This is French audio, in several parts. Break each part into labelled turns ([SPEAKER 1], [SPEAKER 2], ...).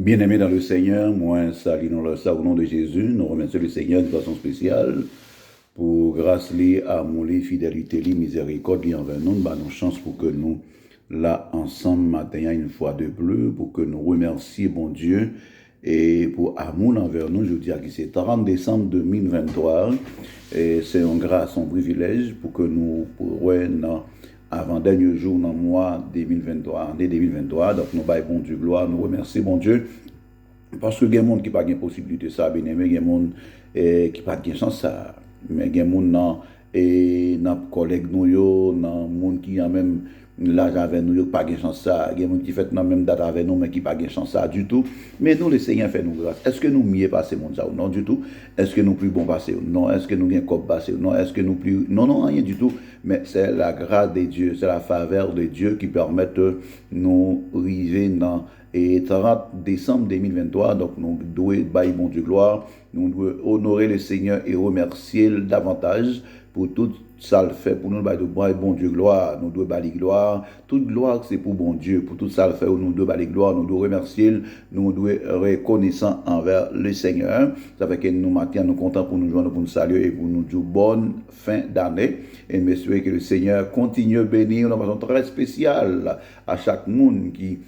[SPEAKER 1] Bien-aimés dans le Seigneur, moi, salut dans le au nom de Jésus. Nous remercions le Seigneur de façon spéciale pour grâce liée, amour, liée, fidélité, liée, miséricorde liée envers nous. Bah, nous chance pour que nous, là, ensemble, matin, une fois de plus, pour que nous remercions, bon Dieu, et pour amour envers nous. Je dis à qui c'est 30 décembre 2023. Et c'est une grâce, un privilège pour que nous pourrions, avant dernier jour dans le mois 2023, année 2023. Donc, nous baillons bon Dieu gloire, nous remercions bon Dieu. Parce que il y a des gens qui n'ont pas de possibilité de ça, bien aimé, il y a des gens qui n'ont pas de chance ça. Mais il y a des gens et nos collègues, nous, des gens qui ont même l'âge avec nous, qui n'ont pas de chance ça. Il y a des gens qui font la même date avec nous, mais qui n'ont pas de chance ça du tout. Mais nous, le Seigneur fait nous grâce. Est-ce que nous mieux passer mon ça ou non du tout? Est-ce que nous plus bon passer ou non? Est-ce que nous bien cop passer ou non? Est-ce que nous plus. Non, non, rien du tout. Mais c'est la grâce de Dieu, c'est la faveur de Dieu qui permet de nous arriver dans. Et 30 décembre 2023, donc nous devons bailler bon Dieu gloire, nous devons honorer le Seigneur et remercier davantage pour tout ça le fait, pour nous bailler bon Dieu gloire, nous devons bailler gloire, toute gloire c'est pour bon Dieu, pour tout ça le fait, nous devons bailler gloire, nous devons remercier, nous devons reconnaissant envers le Seigneur. Ça fait que nous matin nous contents pour nous joindre, pour nous saluer et pour nous dire bonne fin d'année. Et messieurs, que le Seigneur continue à bénir de façon très spéciale à chaque monde qui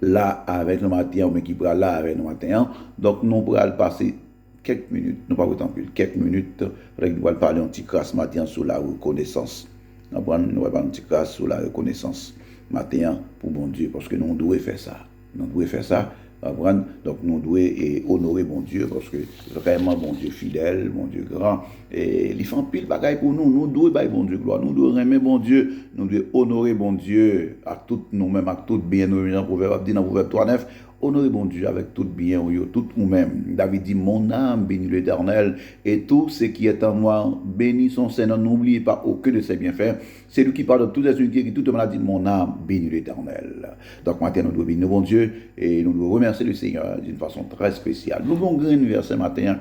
[SPEAKER 1] là avec le matin, mais qui pourra là avec le matin. Donc, nous pourrons passer quelques minutes, nous pas autant plus, quelques minutes, nous allons parler un petit crasse matin sur la reconnaissance. Nous allons parler un petit crasse sur la reconnaissance matin pour bon Dieu, parce que nous devons faire ça. Nous devons faire ça. Donc nous devons honorer bon Dieu parce que vraiment bon Dieu fidèle, bon Dieu grand, et il fait un pile bagaille pour nous. Nous devons bailler bon Dieu gloire, nous devons aimer bon Dieu, nous devons honorer bon Dieu à tout nous-mêmes, à tout bien nous dans Proverbe 3:9. Honorez bon Dieu avec tout bien, tout nous-mêmes. David dit, mon âme bénit l'Éternel, et tout ce qui est en moi, bénit son Seigneur. N'oubliez pas aucun de ses bienfaits. C'est lui qui parle de toutes les unités, qui tout le monde a dit, mon âme bénit l'Éternel. Donc maintenant, nous devons bénir bon Dieu, et nous devons remercier le Seigneur d'une façon très spéciale. Nous avons un verset matin,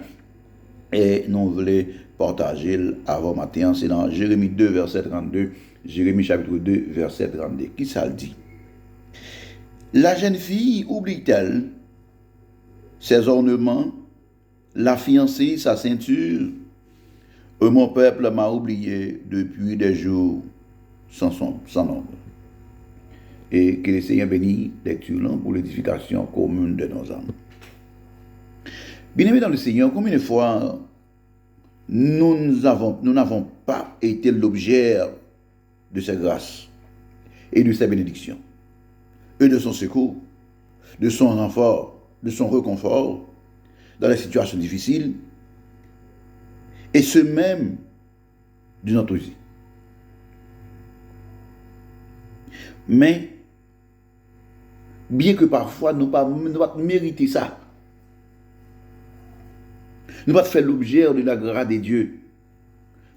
[SPEAKER 1] et nous voulons partager avant matin. C'est dans Jérémie 2, verset 32. Jérémie chapitre 2, verset 32. Qui ça le dit? La jeune fille oublie-t-elle ses ornements, la fiancée, sa ceinture? Mon peuple m'a oublié depuis des jours sans nombre. Et que le Seigneur bénisse lecture pour l'édification commune de nos âmes. Bien-aimés dans le Seigneur, combien de fois nous n'avons pas été l'objet de ses grâces et de ses bénédictions, et de son secours, de son renfort, de son réconfort dans les situations difficiles, et ce même de notre vie. Mais, bien que parfois nous ne pas mériter ça, nous ne pas faire l'objet de la grâce de Dieu.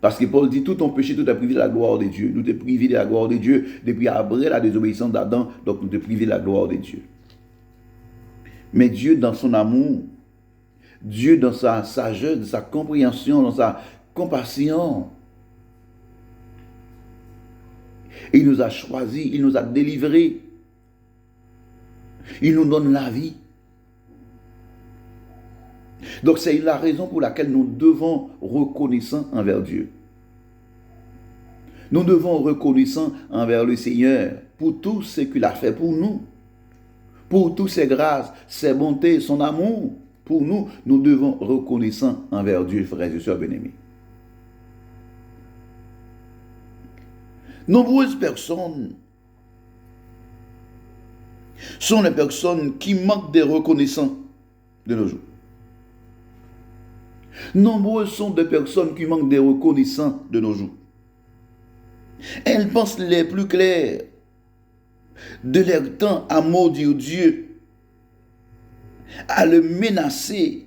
[SPEAKER 1] Parce que Paul dit, tout ton péché, tout est privé de la gloire de Dieu. Nous t'es privé de la gloire de Dieu depuis après la désobéissance d'Adam, donc nous t'es privé de la gloire de Dieu. Mais Dieu, dans son amour, Dieu, dans sa sagesse, dans sa compréhension, dans sa compassion, il nous a choisis, il nous a délivrés, il nous donne la vie. Donc c'est la raison pour laquelle nous devons reconnaissants envers Dieu. Nous devons reconnaissants envers le Seigneur pour tout ce qu'il a fait pour nous, pour toutes ses grâces, ses bontés, son amour pour nous. Nous devons reconnaissants envers Dieu, frères et sœurs bien-aimés. Nombreuses personnes sont les personnes qui manquent de reconnaissance de nos jours. Nombreuses sont des personnes qui manquent de reconnaissance de nos jours. Elles pensent les plus clairs de leur temps à maudire Dieu, à le menacer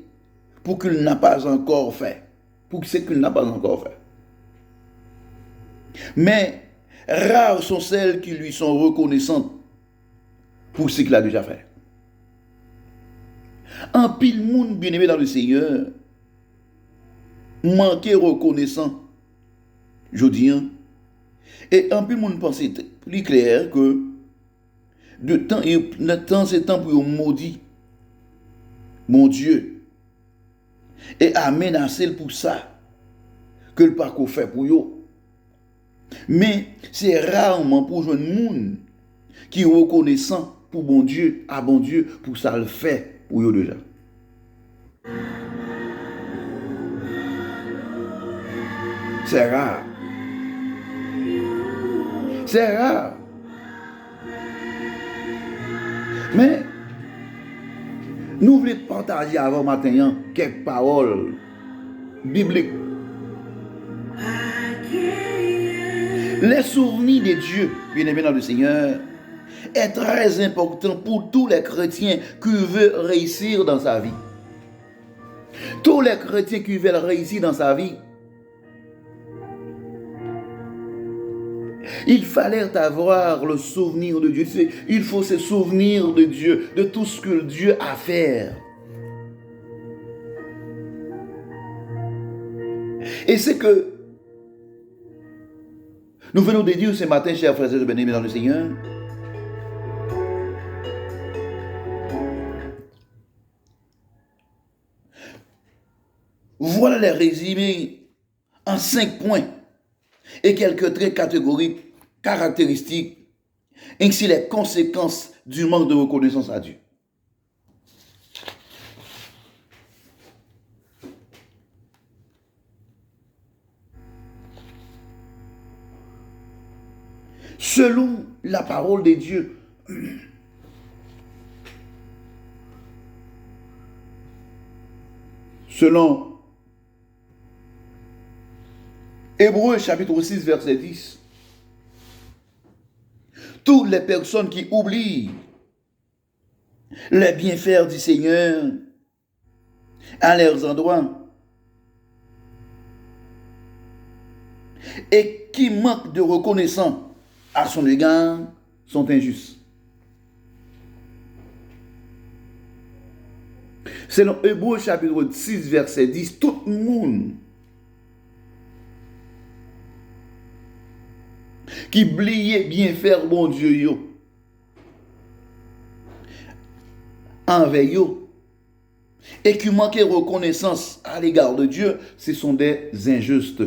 [SPEAKER 1] pour qu'il n'a pas encore fait, pour ce qu'il n'a pas encore fait. Mais rares sont celles qui lui sont reconnaissantes pour ce qu'il a déjà fait. En pile monde bien-aimé dans le Seigneur, manquer reconnaissant, je dis, et en pile monde pense plus clair que de temps et temps pour maudit mon Dieu, et a menacé pour ça, que le parcours fait pour eux. Mais c'est rarement pour un monde qui est reconnaissant pour bon Dieu, à bon Dieu, pour ça le fait pour eux déjà. C'est rare. C'est rare. Mais nous voulons partager avant matin quelques paroles bibliques. Les souvenirs de Dieu, bien aimé dans le Seigneur, est très important pour tous les chrétiens qui veulent réussir dans sa vie. Tous les chrétiens qui veulent réussir dans sa vie, il fallait avoir le souvenir de Dieu. Il faut se souvenir de Dieu, de tout ce que Dieu a fait. Et c'est que nous venons de dire ce matin, chers frères et bien-aimés dans le Seigneur, voilà les résumés en 5 points et quelques traits catégoriques, caractéristiques, ainsi les conséquences du manque de reconnaissance à Dieu. Selon la parole de Dieu, selon Hébreux chapitre 6 verset 10, toutes les personnes qui oublient les bienfaits du Seigneur à leurs endroits et qui manquent de reconnaissance à son égard sont injustes. Selon Hébreux chapitre 6 verset 10, tout le monde qui oubliait bien faire bon Dieu envers eux et qui manquait reconnaissance à l'égard de Dieu, ce sont des injustes.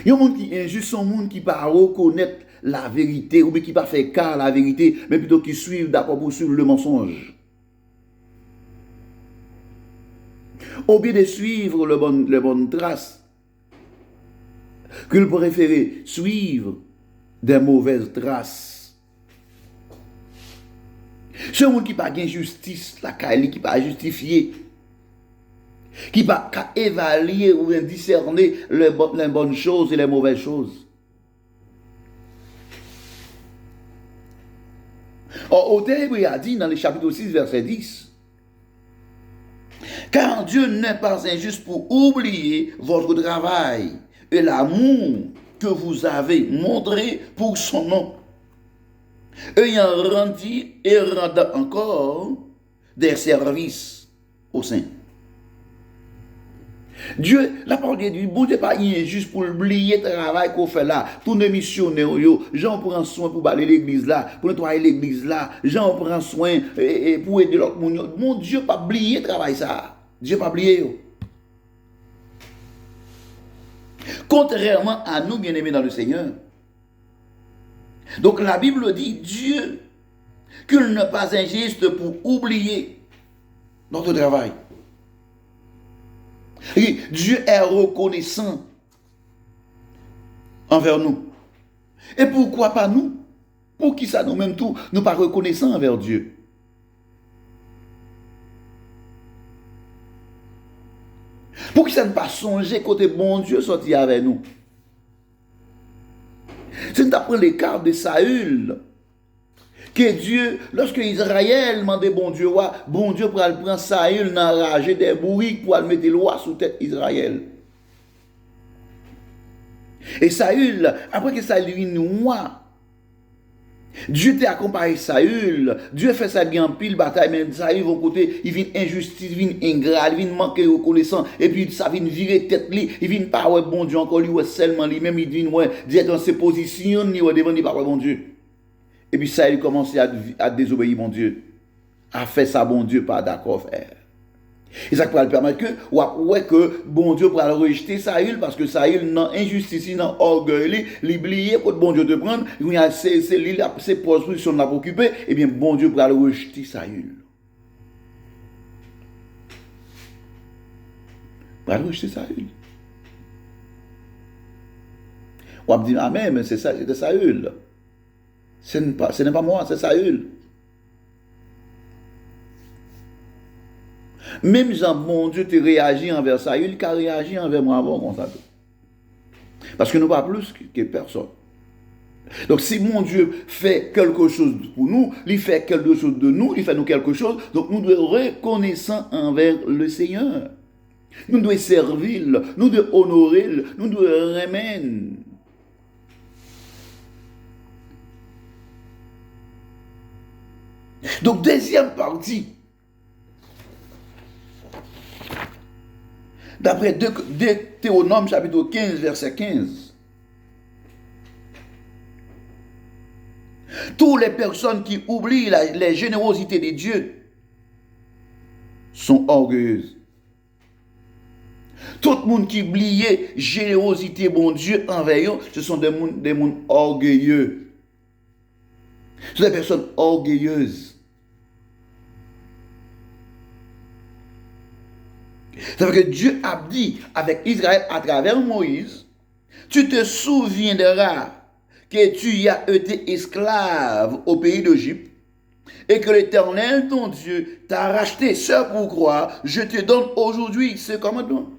[SPEAKER 1] Il y a un monde qui est injuste, un monde qui ne peut pas reconnaître la vérité, ou bien qui ne peut pas faire cas à la vérité, mais plutôt qui suit d'abord pour suivre le mensonge. Au lieu de suivre les bonnes traces, qu'il préfère suivre des mauvaises traces. Ce monde qui n'a pas de justice, la qui n'a pas justifié, qui n'a pas évaluer ou discerner les bonnes choses et les mauvaises choses. Or, Auteur a dit dans le chapitre 6, verset 10, « Car Dieu n'est pas injuste pour oublier votre travail et l'amour que vous avez montré pour son nom, ayant rendu et rendant encore des services au sein. » Dieu, la parole de Dieu, bon Dieu pas injuste pour oublier le travail qu'on fait là. Tous les missionnaires, gens prennent soin pour balayer l'église là, pour nettoyer l'église là, gens prennent soin pour aider l'autre monde. Mon Dieu pas oublier le travail ça. Dieu pas oublier. Contrairement à nous, bien-aimés dans le Seigneur. Donc la Bible dit, Dieu, qu'il n'est pas injuste pour oublier notre travail. Et Dieu est reconnaissant envers nous. Et pourquoi pas nous? Pour qui ça nous-mêmes tout, nous pas reconnaissants envers Dieu? Pour qui ça ne pas songer côté bon Dieu sorti avec nous? C'est d'après les cartes de Saül que Dieu, lorsque Israël demandait bon Dieu pour aller prendre Saül dans rager des bourriques pour aller mettre loi sous tête Israël. Et Saül, après que Saül lui noie, Dieu t'a accompagné Saül, Dieu fait ça bien en pile bataille, mais Saül va côté, il vient injustice, il vient ingrat, il vient manquer reconnaissant, et puis ça vient virer tête li, il vient pas ouais bon Dieu encore lui ouais seulement lui-même, il vient ouais dire dans ses positions, ni ouais devant ni pas bon Dieu. Et puis Saül commence à désobéir mon Dieu. a fait ça, bon Dieu, pas d'accord faire. Et ça va permettre que bon Dieu pourra rejeter Saül parce que Saül n'a injustice, n'a orgueil, l'oublier pour bon Dieu te prendre, il y a ses positions à occuper, et bien bon Dieu pourra rejeter Saül. Pourra rejeter Saül. On va dire amen, mais c'est ça, c'était Saül. Ce n'est pas moi, c'est Saül. Même Jean, mon Dieu, te réagit envers Saül, qu'a réagi envers moi avant, comme ça. Parce que nous pas plus que personne. Donc si mon Dieu fait quelque chose pour nous, il fait quelque chose de nous, il fait nous quelque chose, donc nous devons être reconnaissants envers le Seigneur. Nous devons servir, nous devons honorer, nous devons remettre. Donc deuxième partie, d'après Deutéronome chapitre 15, verset 15, toutes les personnes qui oublient les générosités de Dieu sont orgueilleuses. Tout le monde qui oublie générosité bon Dieu envers eux, ce sont des mondes orgueilleux. Ce sont des personnes orgueilleuses. Ça veut dire que Dieu a dit avec Israël à travers Moïse, tu te souviendras que tu as été esclave au pays d'Égypte et que l'Éternel, ton Dieu, t'a racheté. Ce pourquoi je te donne aujourd'hui ce commandement.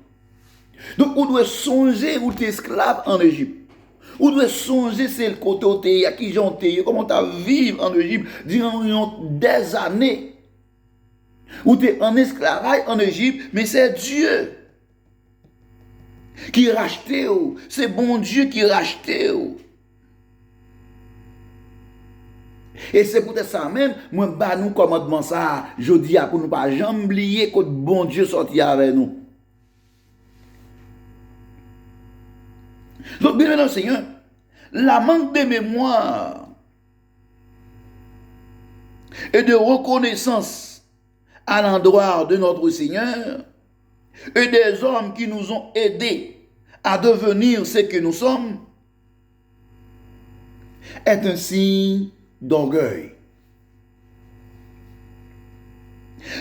[SPEAKER 1] Donc, on doit songer où tu es esclave en Égypte. On doit songer c'est le côté où tu es, à qui j'en t'es, comment tu as vécu en Égypte durant des années. Où tu es en esclavage en Égypte, mais c'est Dieu qui rachetait. C'est bon Dieu qui rachetait. Et c'est peut-être ça même, moi, nous commandement ça, je dis pour nous pas jamais oublier que bon Dieu sorti avec nous. Donc, bien aimé Seigneur, la manque de mémoire et de reconnaissance à l'endroit de notre Seigneur et des hommes qui nous ont aidés à devenir ce que nous sommes est un signe d'orgueil.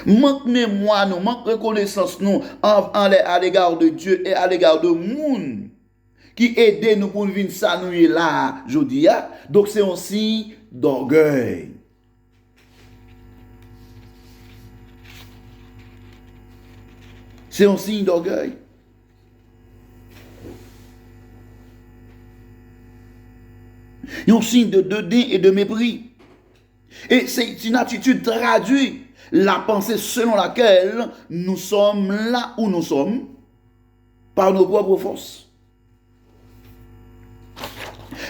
[SPEAKER 1] Manque mémoire, nous manque reconnaissance nous à l'égard de Dieu et à l'égard de monde qui aident nous pour venir s'annouer là, je dis, donc c'est un signe d'orgueil. C'est un signe d'orgueil. C'est un signe de dédain et de mépris. Et c'est une attitude traduite la pensée selon laquelle nous sommes là où nous sommes par nos propres forces.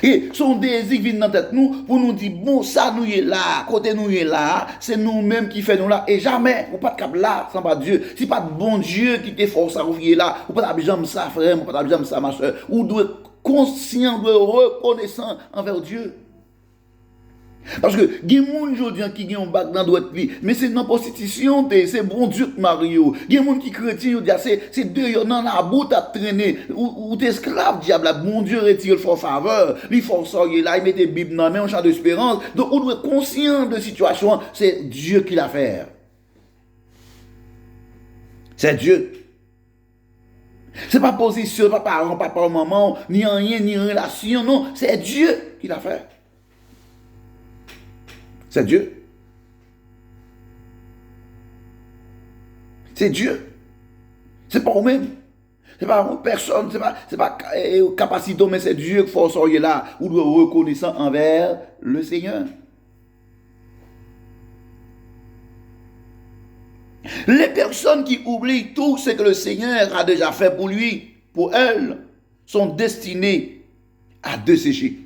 [SPEAKER 1] Et son désir vient dans tête nous pour nous dire, bon, ça nous est là, côté nous est là, c'est nous-mêmes qui faisons là, et jamais, ou pas de cap là, sans pas Dieu. Si pas de bon Dieu qui te force à ouvrir là, ou pas de jambe ça, frère, ou pas de jambe ça, ma soeur, ou doit être conscient, de reconnaissant envers Dieu. Parce que, il y a des gens qui ont un bac dans droite vie, mais c'est dans la prostitution, c'est bon Dieu qui Mario. Il y a des gens qui chrétiens, c'est deux, dans la boute à traîner, ou t'es esclave, diable, bon Dieu retire le fort faveur, il force là, il met des bibles dans la main, un champ d'espérance. Donc, on doit être conscient de la situation, c'est Dieu qui l'a fait. C'est Dieu. C'est pas position, pas parent, pas maman, ni rien, ni relation, non, c'est Dieu qui l'a fait. C'est Dieu. C'est Dieu. C'est pas vous-même. C'est pas personne. C'est pas capacité, mais c'est Dieu qui force là. Ou doit reconnaissant envers le Seigneur. Les personnes qui oublient tout ce que le Seigneur a déjà fait pour lui, pour elles, sont destinées à dessécher.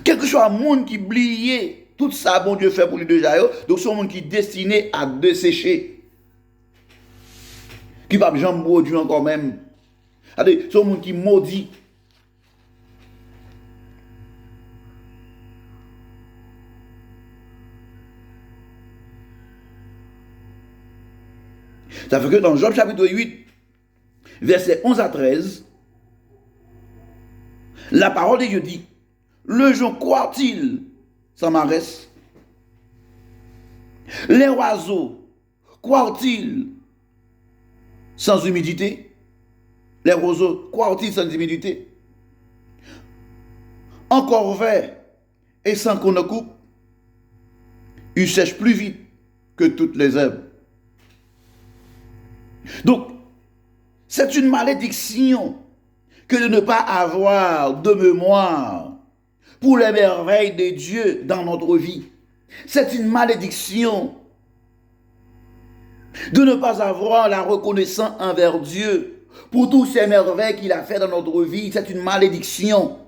[SPEAKER 1] Quelque chose à monde qui oublie tout ça, bon Dieu fait pour lui déjà, donc c'est un monde qui est destiné à dessécher. Qui va jamais produire encore même. C'est un monde qui maudit. Ça fait que dans Job chapitre 8, versets 11 à 13, la parole de Dieu dit, le jour croit-il sans maresse? Les oiseaux croient-ils sans humidité? Les roseaux croient-ils sans humidité? Encore vert et sans qu'on ne coupe, il sèche plus vite que toutes les herbes. Donc, c'est une malédiction que de ne pas avoir de mémoire pour les merveilles de Dieu dans notre vie. C'est une malédiction de ne pas avoir la reconnaissance envers Dieu pour toutes ces merveilles qu'il a fait dans notre vie. C'est une malédiction.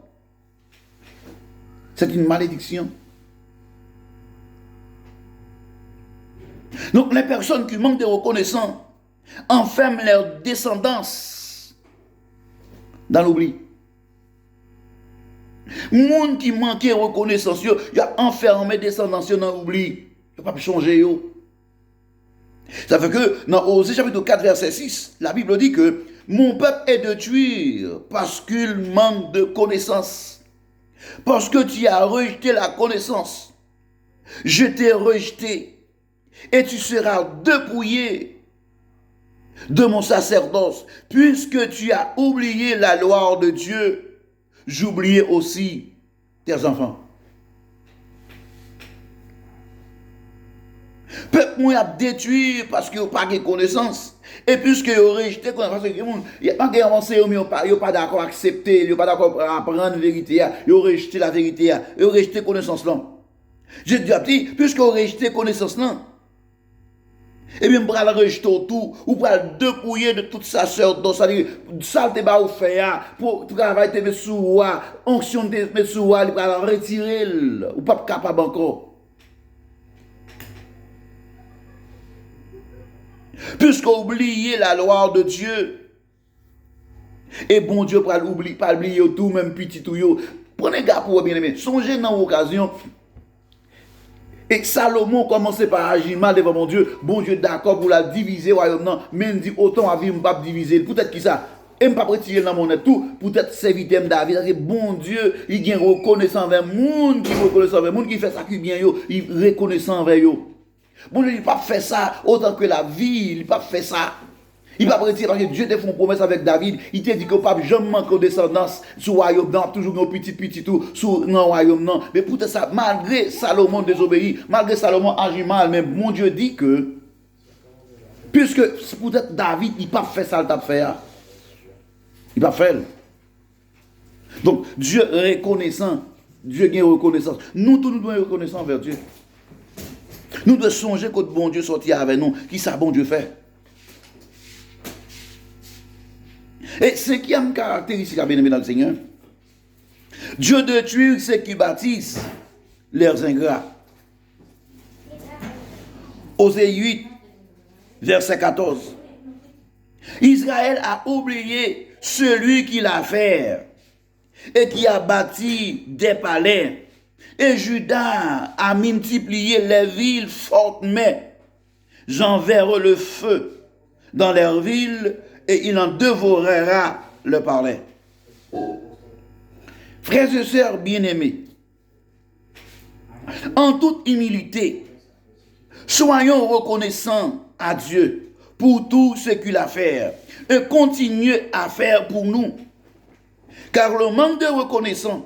[SPEAKER 1] C'est une malédiction. Donc les personnes qui manquent de reconnaissance enferment leur descendance dans l'oubli. Monde qui manquait de reconnaissance, il a enfermé descendance dans l'oubli. Il n'a pas pu changer. Ça fait que dans Osée chapitre 4 verset 6, la Bible dit que mon peuple est détruit parce qu'il manque de connaissance. Parce que tu as rejeté la connaissance. Je t'ai rejeté et tu seras dépouillé de mon sacerdoce. Puisque tu as oublié la loi de Dieu, j'oubliais aussi tes enfants. Peuple moi a détruit parce qu'il n'y a pas de connaissance. Et puisque vous rejetez connaissance, il n'y a pas d'avancée, il n'y a pas d'accord à accepter, il n'y a pas d'accord à apprendre la vérité, il a rejeté la vérité, il a rejeté connaissance là. J'ai dit, puisque vous rejetez connaissance là, et bien, vous allez rejeter tout, vous allez dépouiller de toute sa sœur, donc ça dit, ça te va vous faire, pour travailler te mettre sous, onction te mettre sous, vous allez retirer, ou pas capable encore. Puisque vous oubliez la loi de Dieu, et bon Dieu pas oublier tout, même petit tout yo. Prenez garde pour bien aimé. Songez dans l'occasion. Et Salomon commençait par agir mal devant mon Dieu. Bon Dieu d'accord pour la diviser royaume, mais il dit autant à vivre, pas diviser. Peut-être qui ça? Et pas retirer dans mon tout. Peut-être serviteur David. C'est bon Dieu, il vient reconnaissant vers monde qui reconnaissant vers monde qui fait ça qui bien yo, il reconnaissant vers yo. Bon Dieu, il pas fait ça autant que la vie, il pas fait ça. Il va retirer parce que Dieu te fait une promesse avec David. Il te dit que pas jamais manquer de descendance sur le royaume, toujours un petit tout, sur le royaume. Non. Mais pour ça, malgré Salomon désobéit, malgré Salomon agit mal, mais mon Dieu dit que, puisque peut-être David, il n'a pas fait ça, il t'a fait. Il n'a pas fait. Donc, Dieu reconnaissant, Dieu est reconnaissance. Nous, tous nous devons être reconnaissants envers Dieu. Nous devons songer que bon Dieu sortit avec nous, qui ça bon Dieu fait. Et ce qui a une caractéristique à bien aimer dans le Seigneur, Dieu détruit ceux qui bâtissent leurs ingrats. Osée 8, verset 14. Israël a oublié celui qui l'a fait et qui a bâti des palais. Et Juda a multiplié les villes fortes, mais j'enverrai le feu dans leurs villes et il en dévorera le palais. Frères et sœurs bien-aimés, en toute humilité, soyons reconnaissants à Dieu pour tout ce qu'il a fait et continuez à faire pour nous. Car le manque de reconnaissance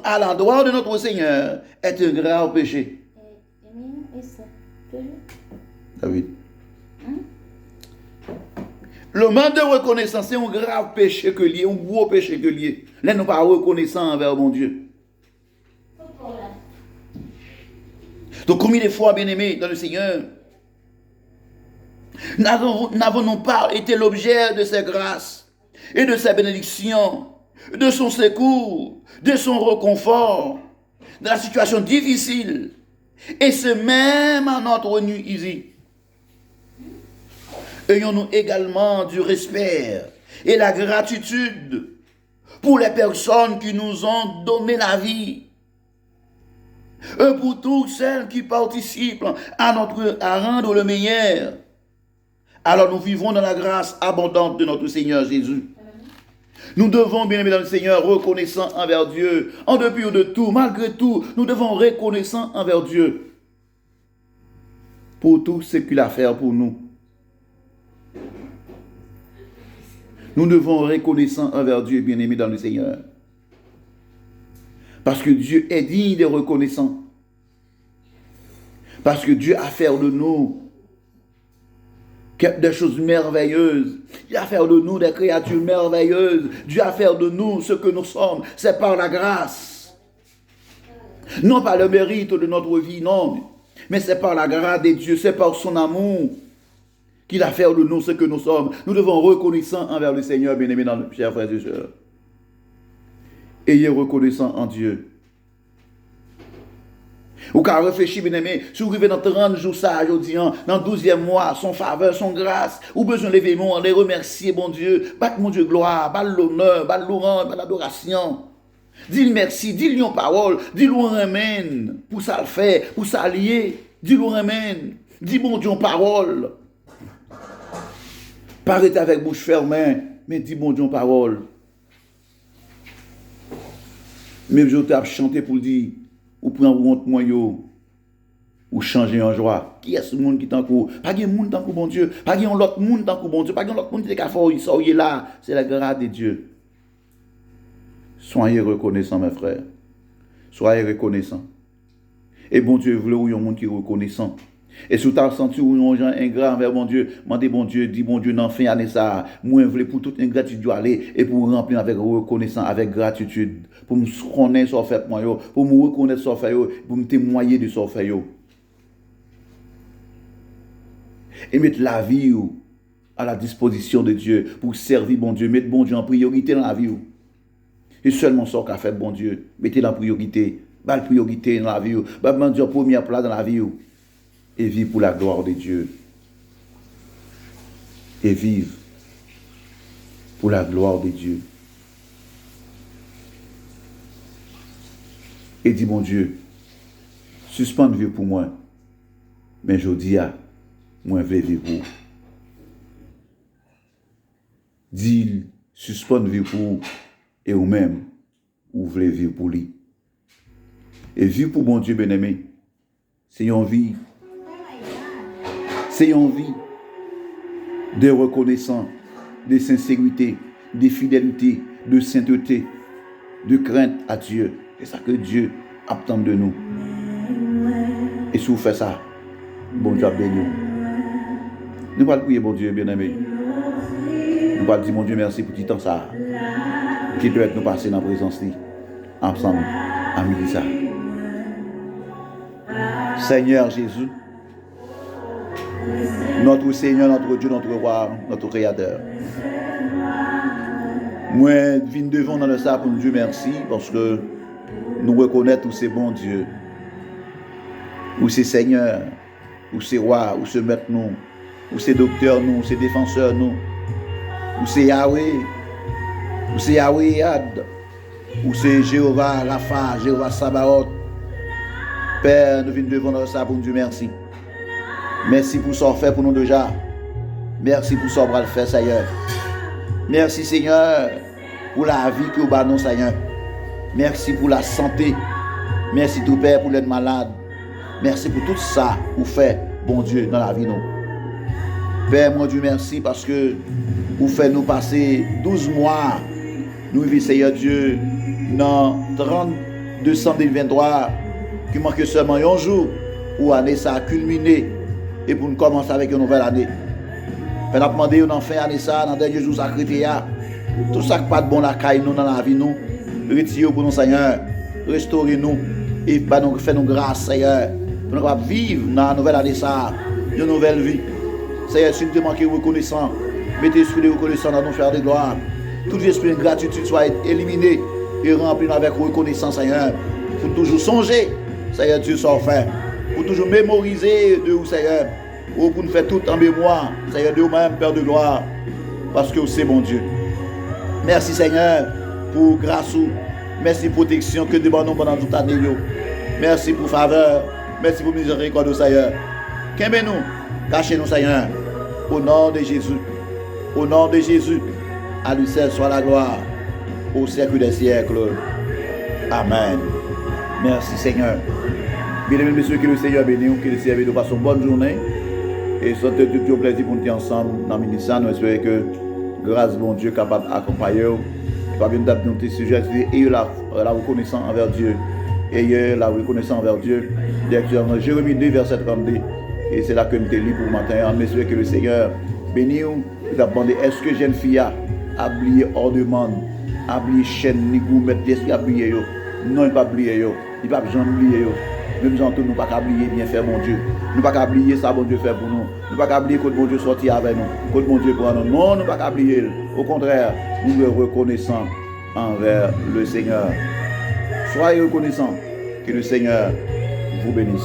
[SPEAKER 1] à l'endroit de notre Seigneur est un grave péché. David. Le manque de reconnaissance, c'est un grave péché que lié, un gros péché que lié. Là, nous pas reconnaissants envers mon Dieu. Donc, combien de fois, bien-aimés dans le Seigneur, n'avons-nous pas été l'objet de ses grâces et de ses bénédictions, de son secours, de son réconfort, dans la situation difficile, et ce même à notre nu ici. Ayons-nous également du respect et la gratitude pour les personnes qui nous ont donné la vie, Et pour tous celles qui participent à rendre le meilleur. Alors nous vivons dans la grâce abondante de notre Seigneur Jésus. Nous devons, bien aimés dans le Seigneur, reconnaissants envers Dieu. En dépit de tout, malgré tout, nous devons reconnaissants envers Dieu. Pour tout ce qu'il a fait pour nous. Nous devons reconnaissants envers Dieu, bien aimés dans le Seigneur. Parce que Dieu est digne de reconnaissants. Parce que Dieu a fait de nous des choses merveilleuses. Il a fait de nous des créatures merveilleuses. Dieu a fait de nous ce que nous sommes. C'est par la grâce. Non par le mérite de notre vie, non. Mais c'est par la grâce de Dieu, c'est par son amour qu'il a fait de nous ce que nous sommes. Nous devons reconnaissants envers le Seigneur, bien-aimés dans le chers frères et sœurs. Ayez reconnaissant en Dieu. Ou qu'à réfléchir, bien aimé, si vous arrivez dans 30 jours, ça, aujourd'hui, dans le 12e mois, son faveur, son grâce, ou besoin de lever mon, les remercier, bon Dieu, battre mon Dieu gloire, battre l'honneur, battre l'orange, battre l'adoration. Dis-le merci, dis-le en parole, dis-le en amen, pour ça le faire, pour ça lier, dis-le en amen, dis bon Dieu en parole. Pas rester avec bouche fermée, mais dis bon Dieu en parole. Même je t'ai chanté pour le dire, ou prendre honte moi yo, ou changer en joie. Qui est ce monde qui t'en court? Pas de monde tant que bon Dieu, pas de l'autre monde tant que bon Dieu, pas de l'autre monde qui est fort, il sort là, c'est la grâce de Dieu. Soyez reconnaissants, mes frères. Soyez reconnaissants. Et bon Dieu, vous voulez un monde qui est reconnaissant. Et si vous avez senti un gens ingrat envers bon Dieu, demandez bon Dieu, dis bon Dieu, dans fin année ça, moi je voulais pour toute ingratitude aller et pour remplir avec reconnaissance, avec gratitude, pour me connaître ce fait moi, pour me reconnaître ce fait, pour me témoigner de ce fait. Et mettre la vie à la disposition de Dieu pour servir bon Dieu, mettre bon Dieu en priorité dans la vie. Et seulement ça qu'a fait bon Dieu, mettez la priorité, la priorité dans la vie, bon Dieu première place dans la vie. Et vivre pour la gloire de Dieu. Et vivre pour la gloire de Dieu. Et dit, mon Dieu, suspends vie pour moi. Mais je dis, moi, je vais vivre pour. Dis, suspends vie pour vous. Et vous-même, vous voulez vivre pour lui. Et vivre pour mon Dieu, bien-aimé, c'est une vie. C'est une vie de reconnaissance, de sincérité, de fidélité, de sainteté, de crainte à Dieu. C'est ça que Dieu attend de nous. Et si vous faites ça, bon Dieu béni. Nous allons prier, bon Dieu, bien-aimé. Nous allons dire, mon Dieu, merci pour tout temps ça. Qui peut être nous passer dans la présence ensemble, à midi ça. Seigneur Jésus, notre Seigneur, notre Dieu, notre roi, notre Créateur. Moi, je viens devant dans le ça pour nous dire merci parce que nous reconnaissons tous ces bons dieux. Ou ces seigneurs, ou ces rois, ou ces maîtres nous, ou ces docteurs nous, ou ces défenseurs nous, ou ces Yahweh, ou ces Yahweh Yad, ou ces Jéhovah Rapha, Jéhovah Sabaoth. Père, nous venons devant dans le ça pour nous dire merci. Merci pour ce fait pour nous déjà. Merci pour ce qu'on va le faire, Seigneur. Merci, Seigneur, pour la vie que vous avez nous, Seigneur. Merci pour la santé. Merci, tout Père, pour l'aide malade. Merci pour tout ça que vous faites, bon Dieu, dans la vie, nous. Père, mon Dieu, merci parce que vous faites nous passer 12 mois. Nous vivons, Seigneur Dieu, dans 30 décembre 2023, qui manque seulement un jour pour l'année ça a culminé. Et pour nous commencer avec une nouvelle année. Nous avons demandé dans fin année ça, dans les derniers jours sacrés, tout ça qui pas de bon la caille nous dans la vie nous, retirez pour nous Seigneur, restaurez-nous et nous faites nous grâce Seigneur, pour nous vivre dans la nouvelle année ça, une nouvelle vie. Seigneur, si nous te manquons reconnaissant, mettez l'esprit de reconnaissance dans nos frères de gloire. Tout esprit de gratitude soit éliminé et rempli avec reconnaissance Seigneur, pour toujours songer, Seigneur Dieu soit fait. Pour toujours mémoriser de vous, Seigneur, ou pour nous faire tout en mémoire, Seigneur, de vous-même, Père de gloire, parce que c'est mon Dieu. Merci, Seigneur, pour grâce, merci pour protection que nous demandons pendant toute l'année. Merci pour faveur. Merci pour miséricorde, Seigneur. Qu'aimez-nous, cachez-nous, Seigneur. Au nom de Jésus. Au nom de Jésus. À lui seul soit la gloire. Au siècle des siècles. Amen. Merci, Seigneur. Bien-aimés, messieurs, que le Seigneur bénisse, que le Seigneur bénisse, passe une bonne journée. Et c'est tout un plaisir pour nous être ensemble dans le ministère. Nous espérons que grâce bon Dieu capable d'accompagner. Pas bien d'abord notre sujet, ayez la reconnaissance envers Dieu. Ayez la reconnaissance envers Dieu. Directement Jérémie 2, verset 32. Et c'est là que nous te lis pour le matin. On espère que le Seigneur bénisse. Nous avons demandé, est-ce que jeune fille a oublié hors de monde, a oublié chaîne, ni goût, mettre pièce, a oublié yo. Non, il n'a pas oublié yo. Il n'a pas besoin d'oublier yo. Même gens nous pas oublier bien faire mon Dieu. Nous pas oublier ça bon Dieu fait pour nous. Nous pas oublier que bon Dieu sorti avec nous. Que bon Dieu prend nous. Non, nous pas oublier. Au contraire, nous le reconnaissons envers le Seigneur. Soyez reconnaissants. Que le Seigneur vous bénisse.